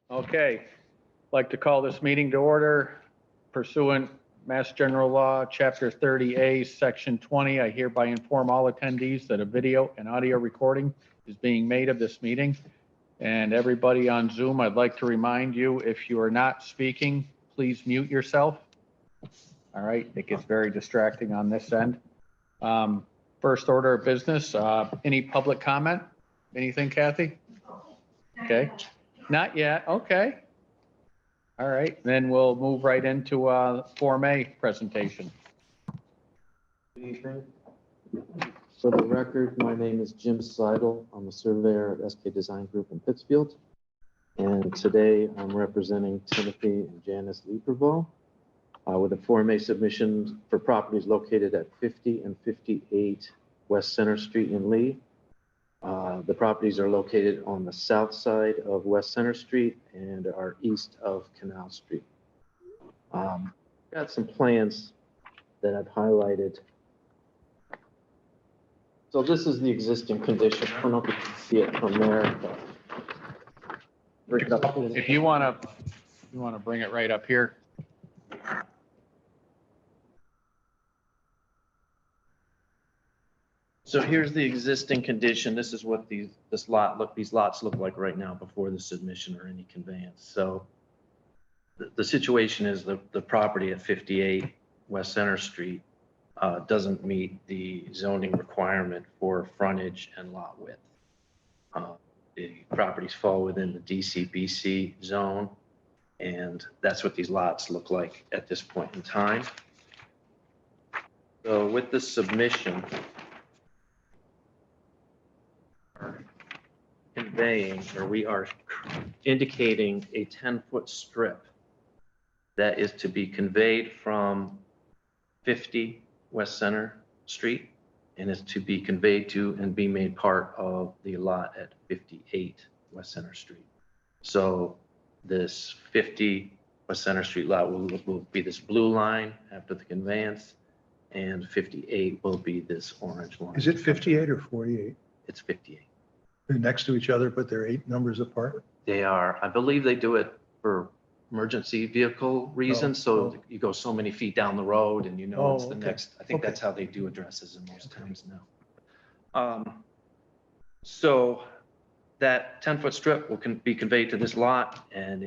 Okay, like to call this meeting to order pursuant Mass General Law, Chapter 30A, Section 20. I hereby inform all attendees that a video and audio recording is being made of this meeting. And everybody on Zoom, I'd like to remind you, if you are not speaking, please mute yourself. All right, it gets very distracting on this end. First order of business, any public comment? Anything, Kathy? Okay. Not yet, okay. All right, then we'll move right into Form A presentation. Good evening. For the record, my name is Jim Seidel. I'm a surveyor at SK Design Group in Pittsfield. And today I'm representing Timothy and Janice Liebervall with a Form A submission for properties located at 50 and 58 West Center Street in Lee. The properties are located on the south side of West Center Street and are east of Canal Street. Got some plans that I've highlighted. So this is the existing condition. I don't know if you can see it from there. If you want to bring it right up here. So here's the existing condition. This is what these lots look like right now before the submission or any conveyance. So the situation is the property at 58 West Center Street doesn't meet the zoning requirement for frontage and lot width. The properties fall within the DCBC zone, and that's what these lots look like at this point in time. So with the submission, conveying, or we are indicating a 10-foot strip that is to be conveyed from 50 West Center Street and is to be conveyed to and be made part of the lot at 58 West Center Street. So this 50 West Center Street lot will be this blue line after the conveyance, and 58 will be this orange line. Is it 58 or 48? It's 58. They're next to each other, but they're 8 numbers apart? They are, I believe they do it for emergency vehicle reasons. So you go so many feet down the road and you know it's the okay. next, I think Okay. that's how they do addresses in most towns now. So that 10-foot strip will be conveyed to this lot, and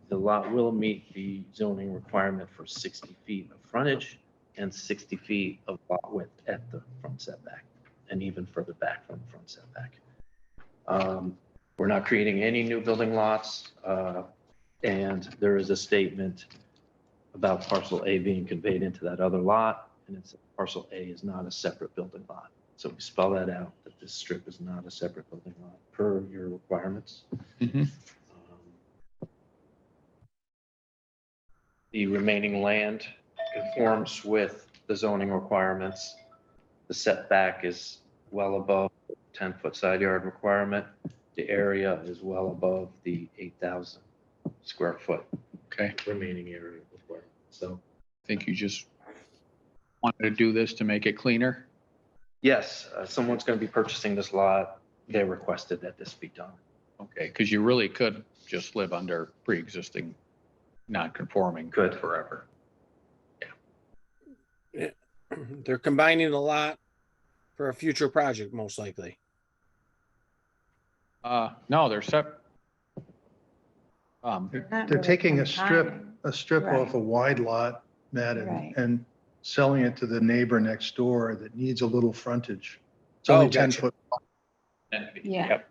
the lot will meet the zoning requirement for 60 feet of frontage and 60 feet of lot width at the front setback, and even further back from the front setback. We're not creating any new building lots, and there is a statement about parcel A being conveyed into that other lot, and it's parcel A is not a separate building lot. So we spell that out, that this strip is not a separate building lot per your requirements. The remaining land conforms with the zoning requirements. The setback is well above 10-foot side yard requirement. The area is well above the 8,000 square foot remaining area requirement. So I think you just wanted to do this to make it cleaner. yes, someone's going to be purchasing this lot. They requested that this be done. Okay, because you really could just live under pre-existing non-conforming forever. Yeah. They're combining a lot for a future project, most likely. No, they're separate. They're taking a strip off a wide lot, Matt, and selling it to the neighbor next door that needs a little frontage. It's only 10 gotcha. foot. Yeah. Yep.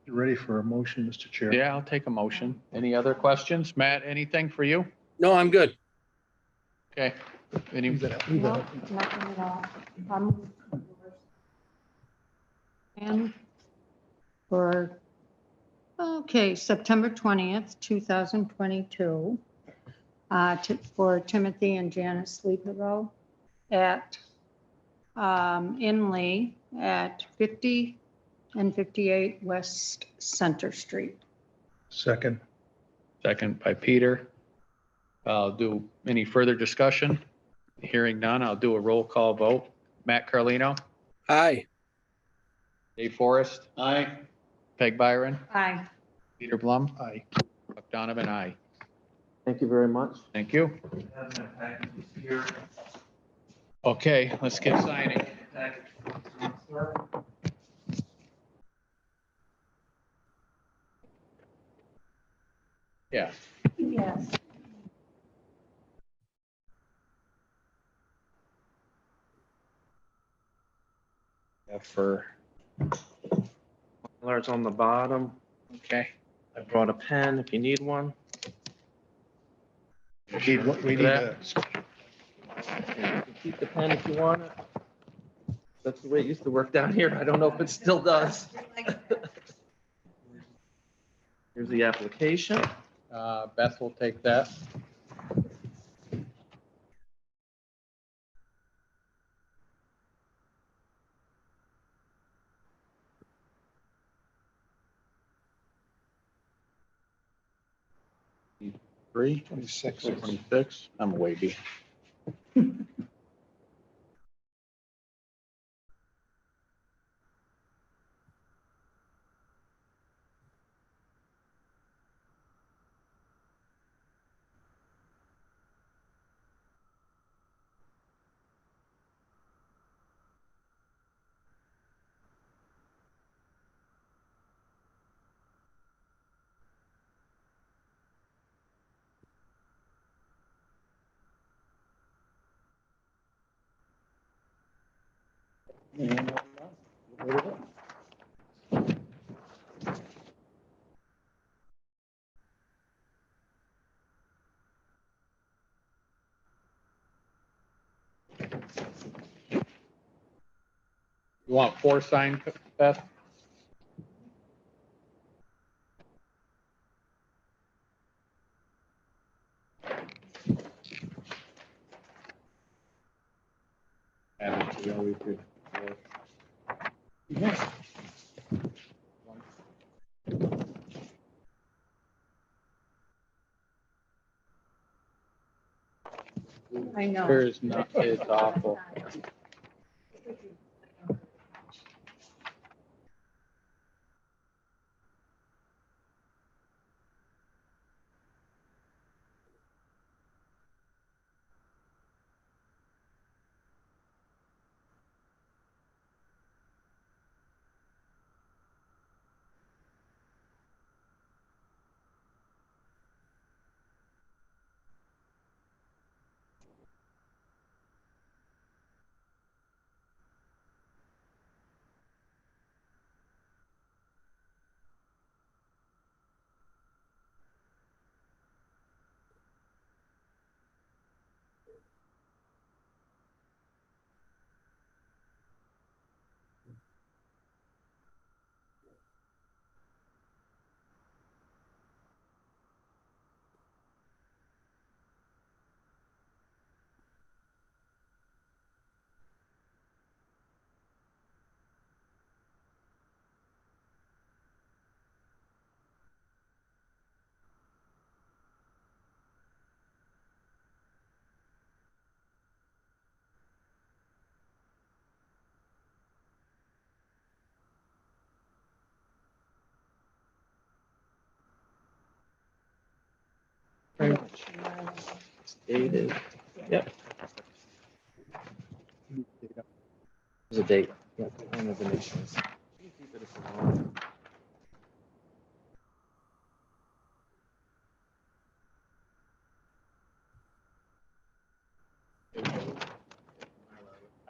You ready for a motion, Mr. Chair? Yeah, I'll take a motion. Any other questions? Matt, anything for you? No, I'm good. Okay. Any, Leave it. No, nothing at all. And for, okay, September 20th, 2022, for Timothy and Janice Liebervall at, in Lee at 50 and 58 West Center Street. Second. second by Peter. I'll do any further discussion. Hearing none, I'll do a roll call vote. Matt Carlino, Aye. Dave Forrest. Aye. Peg Byron, Aye. Peter Blum, Aye. Buck Donovan, aye. Thank you very much. Thank you. Okay, let's get signing. Yeah. Yes. For, Mylar's on the bottom. okay. I brought a pen if you need one. We need a, You can keep the pen if you want it. That's the way it used to work down here. I don't know if it still does. Here's the application. Beth will take that. Three, 26. 26, I'm way behind. You want 4 signed, Beth? And we always do 4. I know. There's not, it's awful. Very much. It's dated. Yep. There's a date. Yep. One of the nations. You can keep it if you want.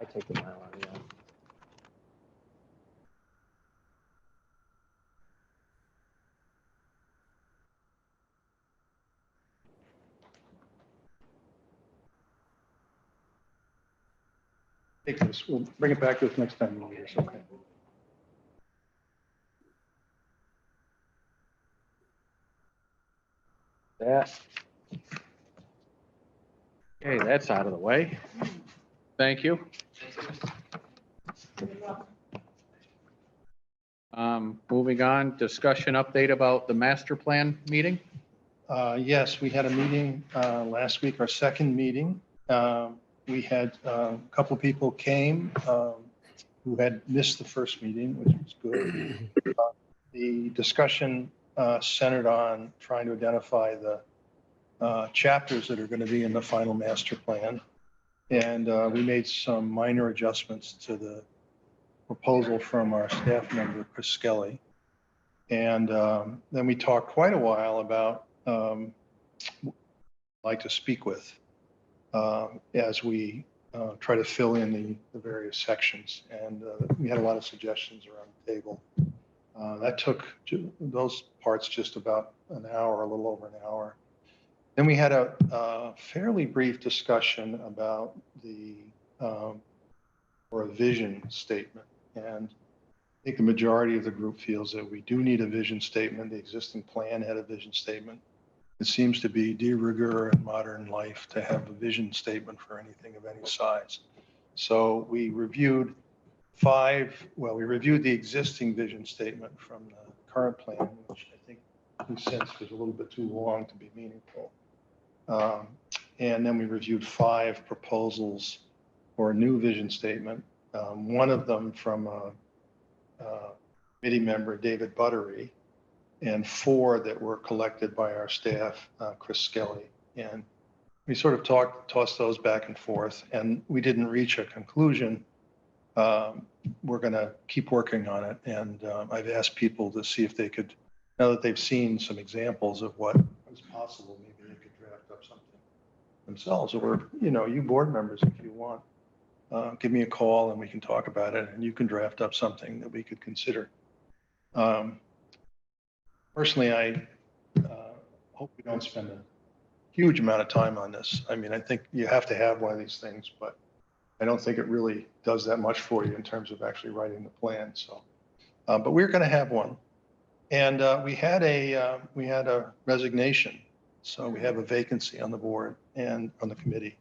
I take the Mylar, yeah. Take this, we'll bring it back to us next time. Okay. That. Okay, that's out of the way. Thank you. Moving on, discussion update about the master plan meeting. Yes, we had a meeting last week, our second meeting. We had a couple of people came who had missed the first meeting, which was good. The discussion centered on trying to identify the chapters that are going to be in the final master plan. And we made some minor adjustments to the proposal from our staff member, Chris Skelly. And then we talked quite a while about like to speak with as we try to fill in the various sections. And we had a lot of suggestions around the table. That took those parts just about an hour, a little over an hour. Then we had a fairly brief discussion about or a vision statement. And I think the majority of the group feels that we do need a vision statement. The existing plan had a vision statement. It seems to be de rigueur in modern life to have a vision statement for anything of any size. So we reviewed we reviewed the existing vision statement from the current plan, which I think we sensed was a little bit too long to be meaningful. And then we reviewed 5 proposals for a new vision statement. One of them from a committee member, David Buttery, and 4 that were collected by our staff, Chris Skelly. And we sort of tossed those back and forth, and we didn't reach a conclusion. We're going to keep working on it. And I've asked people to see if they could, now that they've seen some examples of what is possible, maybe they could draft up something themselves. Or, you board members, if you want, give me a call and we can talk about it, and you can draft up something that we could consider. Personally, I hope we don't spend a huge amount of time on this. I mean, I think you have to have one of these things, but I don't think it really does that much for you in terms of actually writing the plan. So, but we're going to have one, and we had a resignation, so we have a vacancy on the board and on the committee.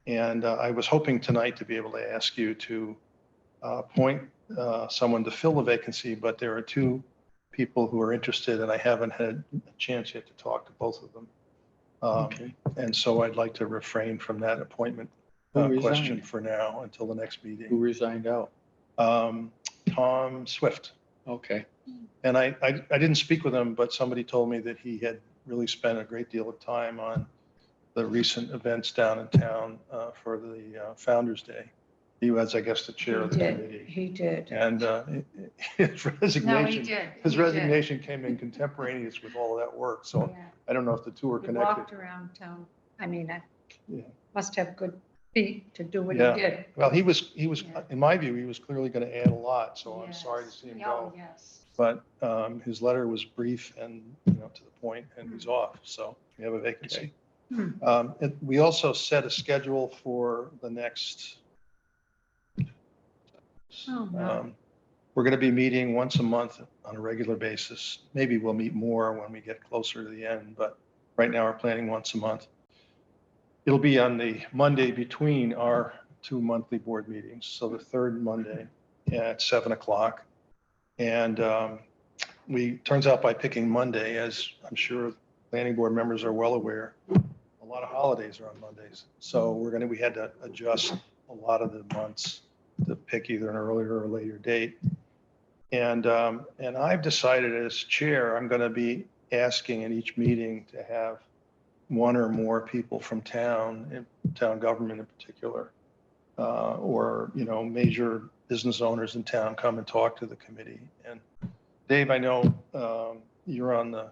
And I was hoping tonight to be able to ask you to appoint someone to fill the vacancy, but there are 2 people who are interested, and I haven't had a chance yet to talk to both of them. Okay. And so I'd like to refrain from that appointment Who question resigned? for now until the next Who meeting. resigned out? Tom Swift. Okay. And I didn't speak with him, but somebody told me that he had really spent a great deal of time on the recent events down in town for the Founder's Day. He was, I guess, the chair of the committee. He did. And his resignation, did. his He did. resignation came in contemporaneous with all that work. So Yeah. I don't know if the 2 are He connected. walked around town. I mean, Yeah. must have good feet to do what Yeah. he did. Well, he was, Yeah. in my view, he was clearly going to add a lot. So I'm sorry to Yes. see him Oh, go. yes. But his letter was brief and to the point, and he's off. So we have a vacancy. We also set a schedule for the next. Oh, no. We're going to be meeting once a month on a regular basis. Maybe we'll meet more when we get closer to the end, but right now we're planning once a month. It'll be on the Monday between our 2 monthly board meetings. So the 3rd Monday at 7 o'clock. And turns out by picking Monday, as I'm sure planning board members are well aware, a lot of holidays are on Mondays. So we had to adjust a lot of the months to pick either an earlier or later date. And I've decided as chair, I'm going to be asking in each meeting to have 1 or more people from town government in particular, or, major business owners in town come and talk to the committee. And Dave, I know you're on the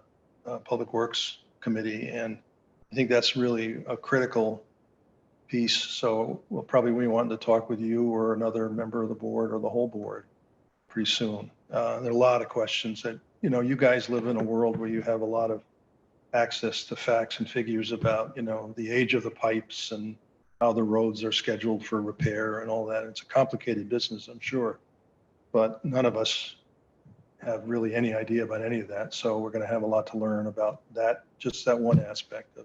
Public Works Committee, and I think that's really a critical piece. So we'll probably be wanting to talk with you or another member of the board or the whole board pretty soon. There are a lot of questions that, you guys live in a world where you have a lot of access to facts and figures about, the age of the pipes and how the roads are scheduled for repair and all that. It's a complicated business, I'm sure, but none of us have really any idea about any of that. So we're going to have a lot to learn about that, just that one aspect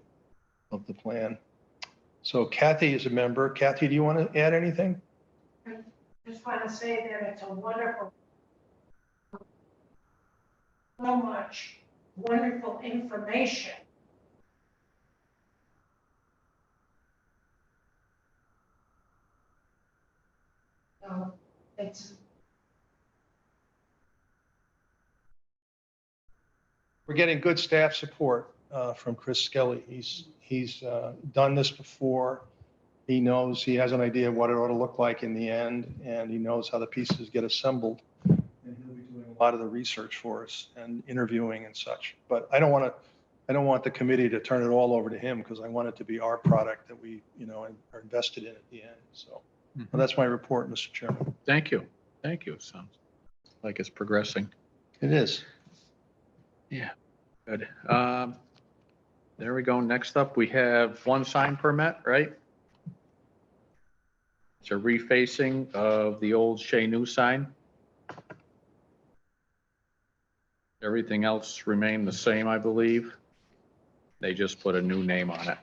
of the plan. So Kathy is a member. Kathy, do you want to add anything? I just want to say that it's a wonderful, so much wonderful information. So it's we're getting good staff support from Chris Skelly. He's done this before. He knows, he has an idea of what it ought to look like in the end, and he knows how the pieces get assembled. And he'll be doing a lot of the research for us and interviewing and such. But I don't want the committee to turn it all over to him, because I want it to be our product that we, are invested in at the end. So well, that's my report, Mr. Chairman. Thank you. Thank you. Sounds like it's progressing. It is. Yeah, good. There we go. Next up, we have one sign permit, right? It's a refacing of the old Shea New sign. Everything else remained the same, I believe. They just put a new name on it.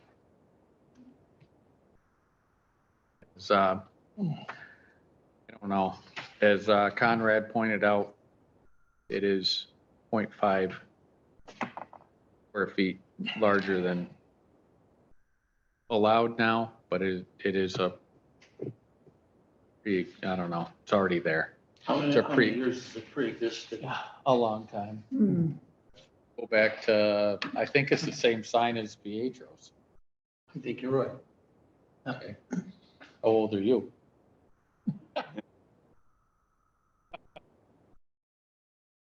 It's, I don't know, as Conrad pointed out, it is 0.5 square feet larger than allowed now, but it is a, I don't know, it's already there. How It's a many years is it pre-existing? A long time. Hmm. Go back to, I think it's the same sign as Pietro's. I think you're right. Okay. How old are you?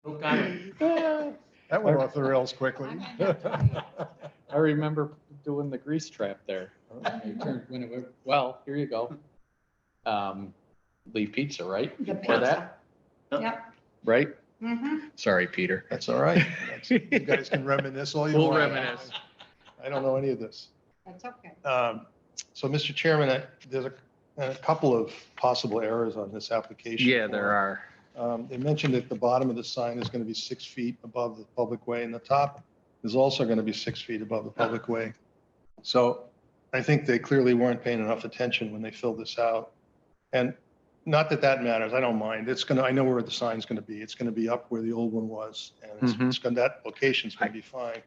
No comment. That went off the rails quickly. I remember doing the grease trap there. Well, here you go. Lee Pizza, right? The For that, Yep. right? Mm-hmm. Sorry, Peter. That's all right. You guys can reminisce all you We'll want. reminisce. I don't know any of this. That's okay. So, Mr. Chairman, there's a couple of possible errors on this application. Yeah, there are. They mentioned that the bottom of the sign is going to be 6 feet above the public way, and the top is also going to be 6 feet above the public way. So I think they clearly weren't paying enough attention when they filled this out. And not that that matters, I don't mind. I know where the sign's going to be. It's going to be up where the old one was, and that location's going to be fine.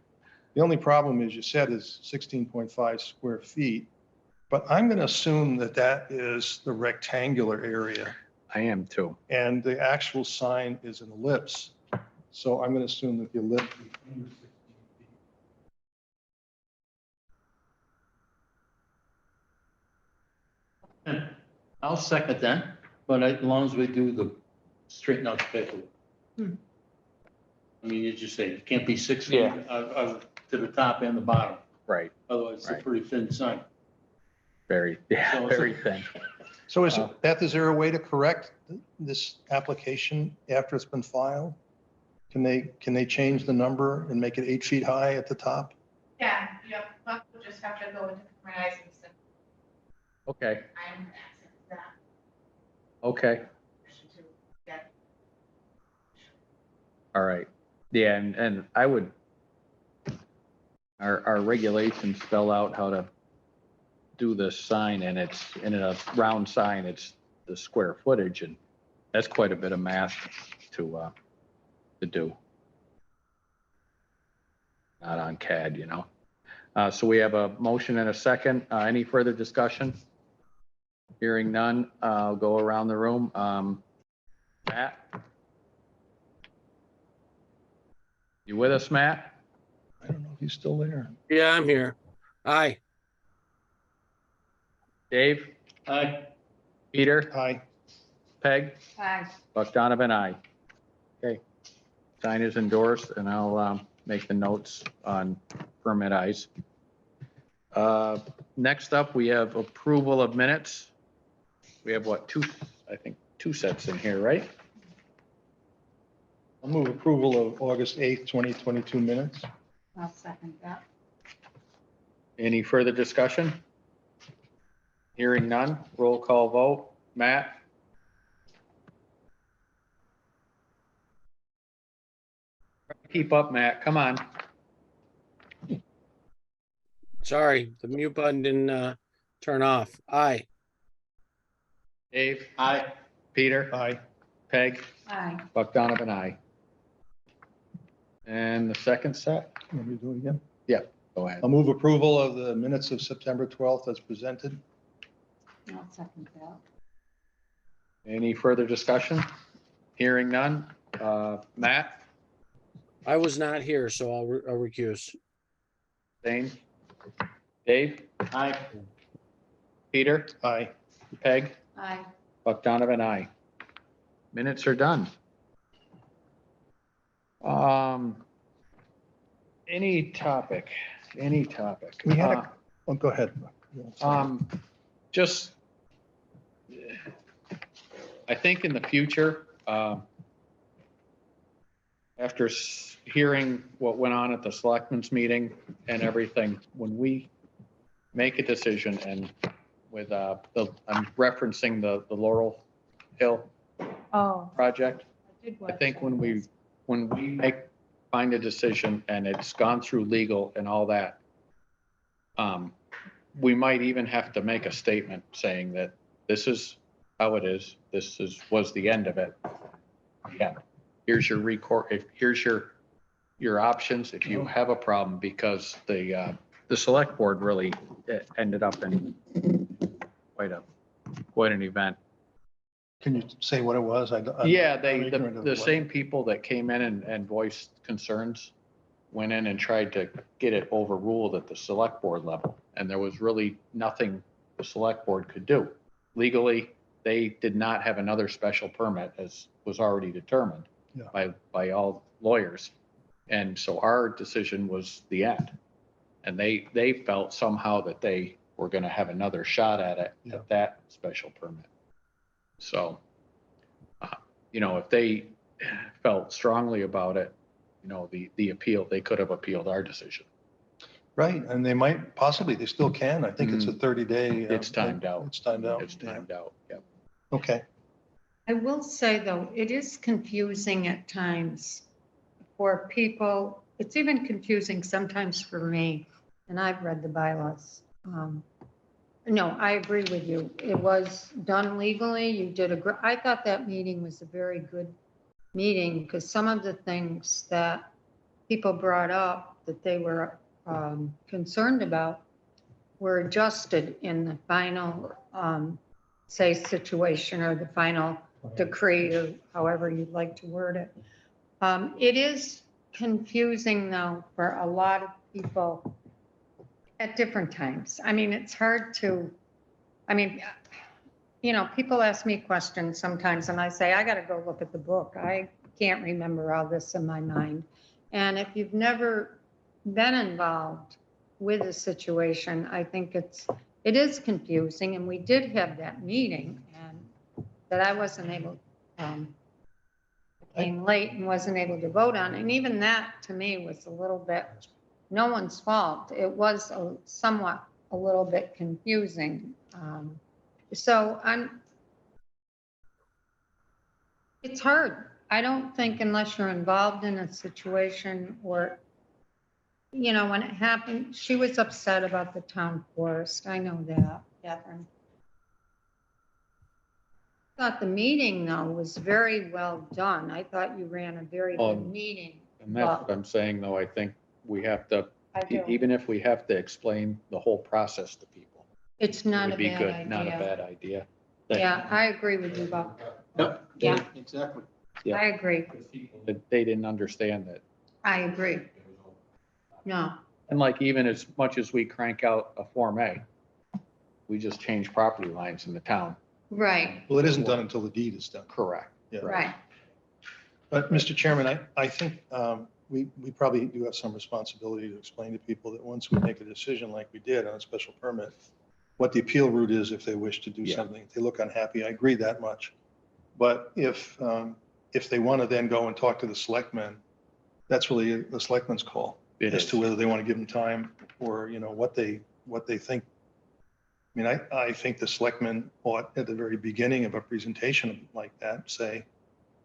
The only problem, as you said, is 16.5 square feet. But I'm going to assume that that is the rectangular area, I am too. and the actual sign is an ellipse. So I'm going to assume that the ellipse is under 16 feet. I'll second that, but as long as we do the straighten out the paperwork. Hmm. I mean, you just say it can't be 6 feet Yeah. to the top and the bottom, Right. otherwise it's a Right. pretty thin sign. Very, So- very thin. So Beth, is there a way to correct this application after it's been filed? Can they change the number and make it 8 feet high at the top? Yeah, we'll just have to go into compromising some Okay, time access that. okay, To get all right. Yeah, and I would, our regulations spell out how to do this sign, and it's in a round sign, it's the square footage, and that's quite a bit of math to do. Not on CAD, So we have a motion and a second. Any further discussion? Hearing none, I'll go around the room. Matt? You with us, Matt? I don't know if he's still there. Yeah, I'm here. Aye. Dave? Aye. Peter? Aye. Peg? Aye. Buck Donovan, aye. Okay. Sign is endorsed, and I'll make the notes on permit eyes. Next up, we have approval of minutes. We have I think two sets in here, right? I'll move approval of August 8th, 2022 minutes. I'll second that. Any further discussion? Hearing none, roll call vote. Matt? Keep up, Matt, come on. Sorry, the mute button didn't turn off. Aye. Dave? Aye. Peter? Aye. Peg? Aye. Buck Donovan, aye. And the second set? Want me to do it again? Go ahead. I'll move approval of the minutes of September 12th as presented. I'll second that. Any further discussion? Hearing none. Matt? I was not here, so I'll recuse. Dane? Dave? Aye. Peter? Aye. Peg? Aye. Buck Donovan, aye. Minutes are done. Any topic, We had oh, go ahead. just, I think in the future, after hearing what went on at the selectmen's meeting and everything, when we make a decision and with, I'm referencing the Laurel Hill Oh, project. I did I watch think that. when we find a decision and it's gone through legal and all that, we might even have to make a statement saying that this is how it is. Was the end of it. Yeah. Here's your here's your options if you have a problem, because the select board really ended up in quite an event. Can you say what it was? Yeah, I'm ignorant of the what- same people that came in and voiced concerns went in and tried to get it overruled at the select board level. And there was really nothing the select board could do. Legally, they did not have another special permit, as was already determined by all lawyers. And so our decision was the end. And they felt somehow that they were going to have another shot at it, at that special permit. So, if they felt strongly about it, the appeal, they could have appealed our decision. Right, and they might, possibly, they still can. I think it's a 30-day. It's timed out. It's timed out. It's timed out, yep. Okay. I will say, though, it is confusing at times for people. It's even confusing sometimes for me, and I've read the bylaws. No, I agree with you. It was done legally. You did I thought that meeting was a very good meeting, because some of the things that people brought up that they were concerned about were adjusted in the final, say, situation, or the final decree, or however you'd like to word it. It is confusing, though, for a lot of people at different times. I mean, it's hard to, people ask me questions sometimes and I say, I got to go look at the book. I can't remember all this in my mind. And if you've never been involved with a situation, I think it is confusing. And we did have that meeting, and that I wasn't able, came late and wasn't able to vote on. And even that, to me, was a little bit, no one's fault. It was somewhat a little bit confusing. So it's hard. I don't think, unless you're involved in a situation, or, when it happened, she was upset about the town forest. I know that, Catherine. I thought the meeting, though, was very well done. I thought you ran a very good meeting. And that's what I'm saying, though. I think we have to, I do. even if we have to explain the whole process to people. It's not a Would be bad good, idea. not a bad idea. Yeah, I agree with you, Bob. Yep. Yeah. Exactly. Yeah. I agree. That they didn't understand that. I agree. No, And like, even as much as we crank out a Form A, we just change property lines in the town. right, Well, it isn't done until the deed is done. Correct. Yeah. right. But Mr. Chairman, I think we probably do have some responsibility to explain to people that once we make a decision like we did on a special permit, what the appeal route is if they wish to do something. If they look unhappy, I agree that much. But if they want to then go and talk to the selectmen, that's really the selectmen's call as to whether they want to give them time, or, what they think. I mean, I think the selectmen ought, at the very beginning of a presentation like that, say,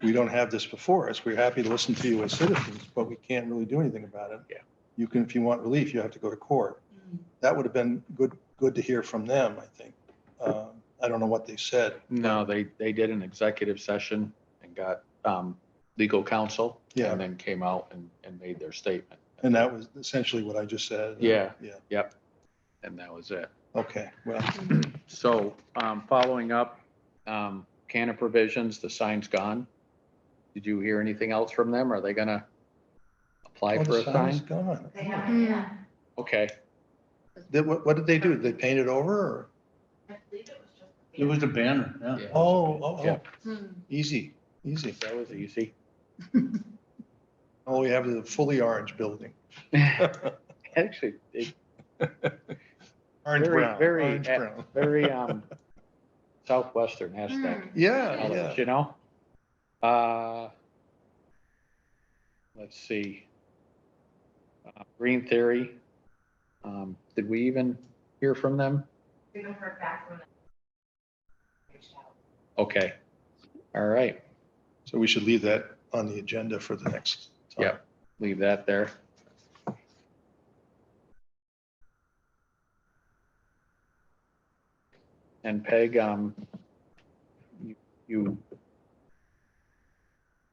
we don't have this before us. We're happy to listen to you as citizens, but we can't really do anything about it. Yeah. You can, if you want relief, you have to go to court. That would have been good to hear from them, I think. I don't know what they said. No, they did an executive session and got legal counsel. Yeah. And then came out and made their statement. And that was essentially what I just said. Yeah. Yeah. Yep. And that was it. Okay, well, So following up, Canna Provisions, the sign's gone. Did you hear anything else from them? Are they gonna apply Oh, for the a sign is sign? gone. They have, Hmm. yeah. Okay, What did they do? Did they paint it over or? I believe it was just. It was a banner, yeah. Yeah. Oh, Hmm. easy, easy. that was easy. All we have is a fully orange building. Actually, it Orange Very, brown, very, orange eh, brown. very, Southwestern aspect. Yeah, colors, yeah. you know? Let's see. Green Theory. Did we even hear from them? We haven't heard back from them. Reached out. Okay. All right. So we should leave that on the agenda for the next time. Yep. Leave that there. And Peg, you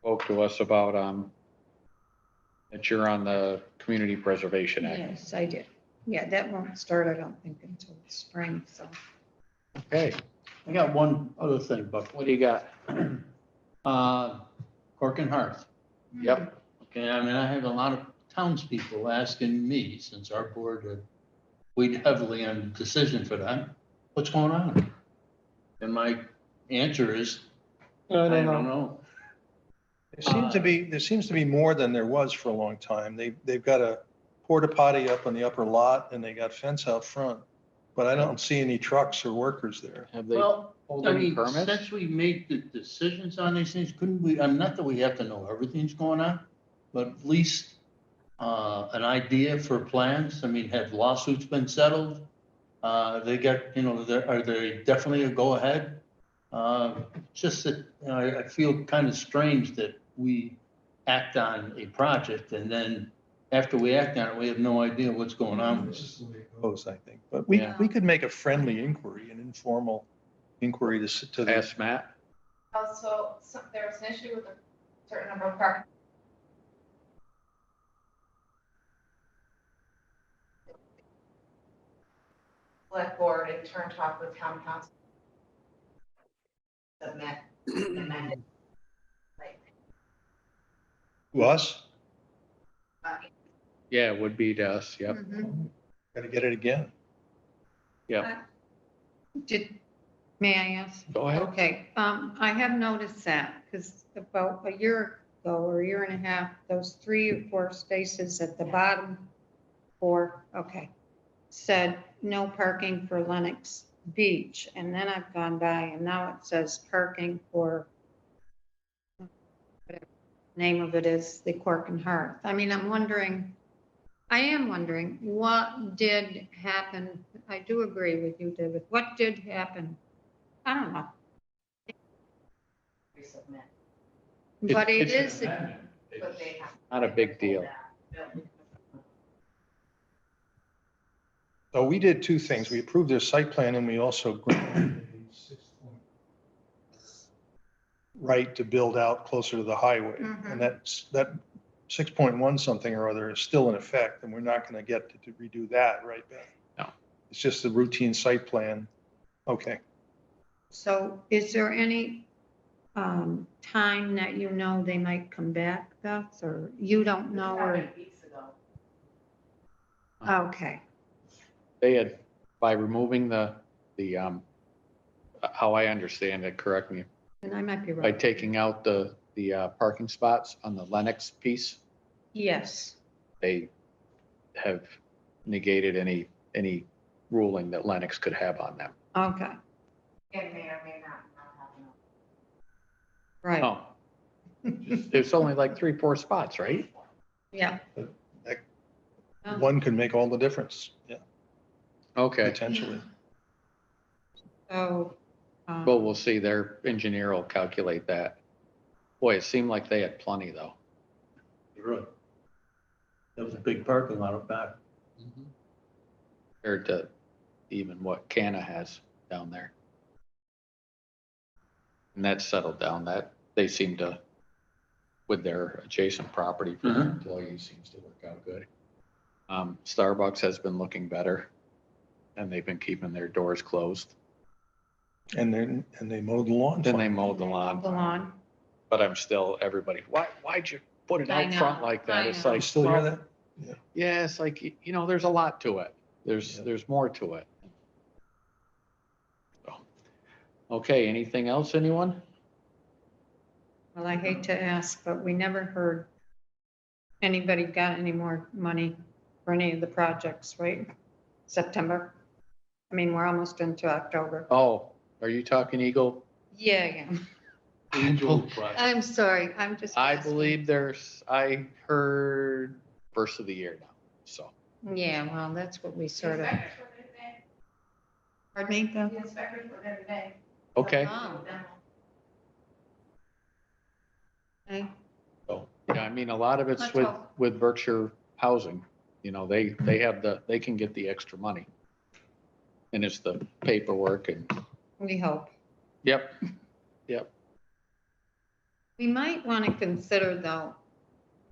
spoke to us about, that you're on the Community Preservation Act. Yes, I did. Yeah, that won't start, I don't think, until spring, so. Okay, I got one other thing, Buck. what do you got? Cork and Hearth. Yep, Okay, I mean, I have a lot of townspeople asking me, since our board had weighed heavily on the decision for that, what's going on? And my answer is, I don't know. There seems to be more than there was for a long time. They've got a porta potty up on the upper lot and they got fence out front. But I don't see any trucks or workers there. have they Well, pulled I any mean, permits? since we made the decisions on these things, couldn't we, I'm not that we have to know everything's going on, but at least an idea for plans. I mean, have lawsuits been settled? They got, are they definitely a go ahead? Just that, I feel kind of strange that we act on a project and then after we act on it, we have no idea what's going on with it. Goes, I think. But Yeah. we could make a friendly inquiry, an informal inquiry to the. Ask Matt. Also, there was an issue with a certain number of parking. Select board in turn talk with town council. Submit, amended. Like, To us, Yeah, it would be to us, yep, Mhm. gotta get it again. yep. May I ask? Go ahead. Okay, I have noticed that, because about a year ago or a year and a half, those 3 or 4 spaces at the bottom, 4, okay, said no parking for Lenox Beach, and then I've gone by and now it says parking for, whatever the name of it is, the Cork and Hearth. I mean, I am wondering what did happen. I do agree with you, David. What did happen? I don't know. resubmit, But it It's- is, but they have. Not a big deal. So we did two things. We approved their site plan and we also granted a 6-point right to build out closer to the highway. Mhm. And that 6.1 something or other is still in effect and we're not going to get to redo that, right, Beth? No. It's just a routine site plan. Okay. so is there any time that you know they might come back, Beth, or you don't know, or, Weeks ago. okay, They had, by removing how I understand it, correct me, and I might be by right. taking out the parking spots on the Lennox piece, Yes, they have negated any ruling that Lennox could have on them. okay, It may or may not happen. right, Oh. There's only like 3-4 spots, right? yeah. That- Oh. One could make all the difference. Yeah, Okay, potentially. So, well, we'll see. Their engineer will calculate that. Boy, it seemed like they had plenty though. Really. That was a big parking lot up back. Compared to even what Canna has down there. And that's settled down, that they seem to, with their adjacent property for their employees, seems to work out good. Starbucks has been looking better and they've been keeping their doors closed. And they mowed the lawn. Then they fine. mowed the lawn, the lawn, but I'm still, everybody, why'd you put it I out front know, like that. I It's know. You like, still hear well, that? yeah, it's like, there's a lot to it. Yeah. There's more to it. So, okay, anything else, anyone? Well, I hate to ask, but we never heard anybody got any more money for any of the projects, right? September? I mean, we're almost into October. Oh, are you talking Eagle? Yeah, yeah. Angel project. I'm sorry, I'm just. I asking. believe I heard first of the year now, so. Yeah, well, that's what we The sort of, inspectors were there today. pardon me, though? The inspectors were there today. Okay. Oh, okay. So, yeah, I mean, a lot of it's Let's with, hope. with Berkshire Housing, they can get the extra money. And it's the paperwork and, We hope. yep, We might want to consider though,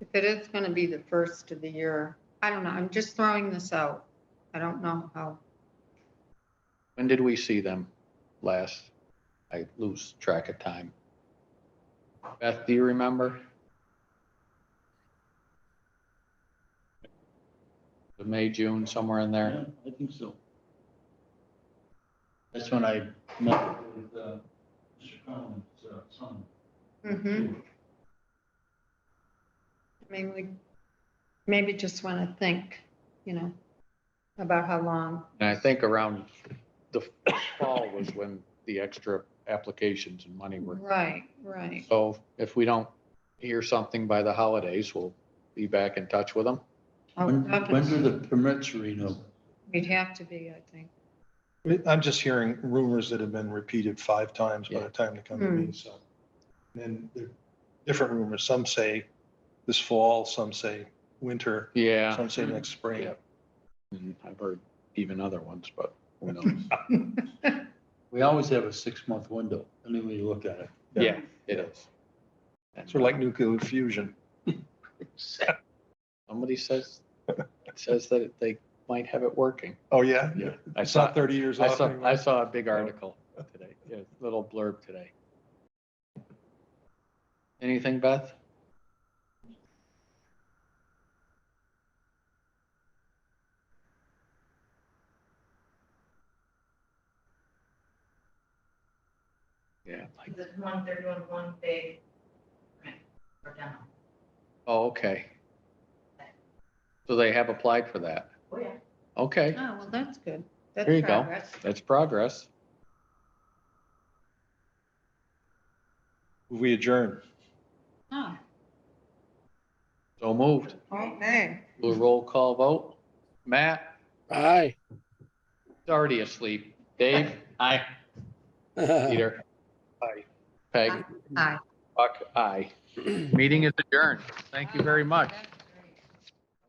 if it is going to be the first of the year, I don't know, I'm just throwing this out. I don't know how. when did we see them last? I lose track of time. Beth, do you remember? The May, June, somewhere in Yeah, there? I think so. That's when I met with, Mr. Collins' son. Mm-hmm. I mean, we maybe just want to think, about how long. And I think around the fall was when the extra applications and money were. Right, right. So if we don't hear something by the holidays, we'll be back in touch with them. Oh, When do definitely. the permits renew? We'd have to be, I think. I'm just hearing rumors that have been repeated 5 times by the time they come to me, so. And there are different rumors. Some say this fall, some say winter, Yeah. some say next spring. Yeah. And I've heard even other ones, but who knows? We always have a 6-month window, anyway you look at it. Yeah, it is. And Sort of like nuclear fusion. somebody says that they might have it working. Oh, yeah? Yeah. I It's saw, not 30 years I off saw, anymore. I saw a big article today, yeah, little blurb today. Anything, Beth? Yeah, like, The one, they're doing one big print for demo. oh, okay. So they have applied for that. Oh, yeah. Okay, Oh, well, that's good. That's there you go. progress. That's progress. We adjourn. Oh, So moved. okay. Do a roll call vote. Matt, Aye. he's already asleep. Dave? Aye. Peter? Aye. Peg? Aye. Buck? Aye. Meeting is adjourned. Thank you very much.